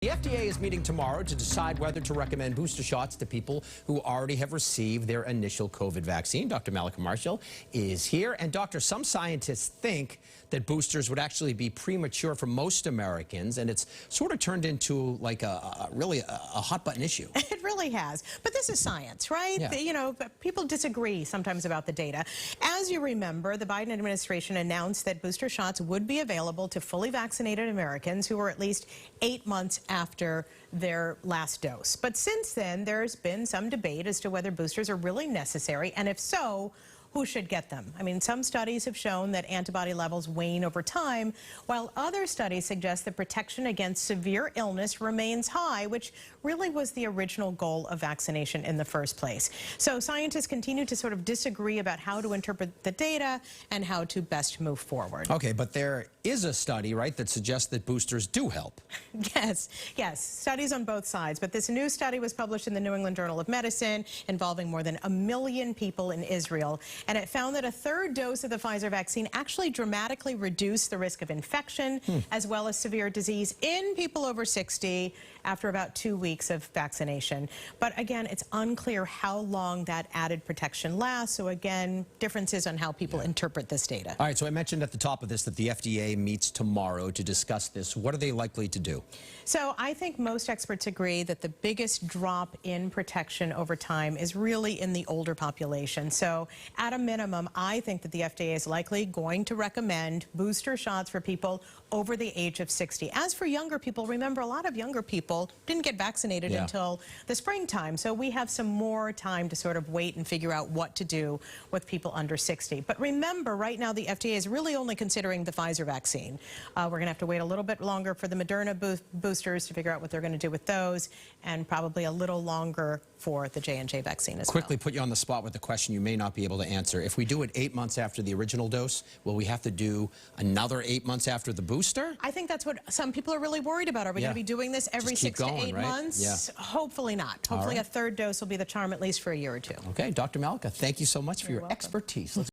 The FDA is meeting tomorrow to decide whether to recommend booster shots to people who already have received their initial COVID vaccine. Dr. Mallika Marshall is here. And doctor, some scientists think that boosters would actually be premature for most Americans, and it's sort of turned into like really a hot button issue. It really has. But this is science, right? Yeah. You know, people disagree sometimes about the data. As you remember, the Biden administration announced that booster shots would be available to fully vaccinated Americans who were at least 8 months after their last dose. But since then, there's been some debate as to whether boosters are really necessary, and if so, who should get them? I mean, some studies have shown that antibody levels wane over time, while other studies suggest that protection against severe illness remains high, which really was the original goal of vaccination in the first place. So scientists continue to sort of disagree about how to interpret the data and how to best move forward. Okay, but there is a study, right, that suggests that boosters do help. Yes, studies on both sides. But this new study was published in the New England Journal of Medicine involving more than 1 million people in Israel. And it found that a third dose of the Pfizer vaccine actually dramatically reduced the risk of infection as well as severe disease in people over 60 after about 2 weeks of vaccination. But again, it's unclear how long that added protection lasts. So again, differences on how people interpret this data. All right, so I mentioned at the top of this that the FDA meets tomorrow to discuss this. What are they likely to do? So I think most experts agree that the biggest drop in protection over time is really in the older population. So at a minimum, I think that the FDA is likely going to recommend booster shots for people over the age of 60. As for younger people, remember, a lot of younger people didn't get vaccinated until the springtime. So we have some more time to sort of wait and figure out what to do with people under 60. But remember, right now the FDA is really only considering the Pfizer vaccine. We're going to have to wait a little bit longer for the Moderna boosters to figure out what they're going to do with those, and probably a little longer for the J&J vaccine as well. Quickly put you on the spot with a question you may not be able to answer. If we do it 8 months after the original dose, will we have to do another 8 months after the booster? I think that's what some people are really worried about. Are we going to be doing this every 6 to 8 months? Yeah. Hopefully not. Hopefully a third dose will be the charm at least for a year or two. Okay, Dr. Mallika, thank you so much for your expertise.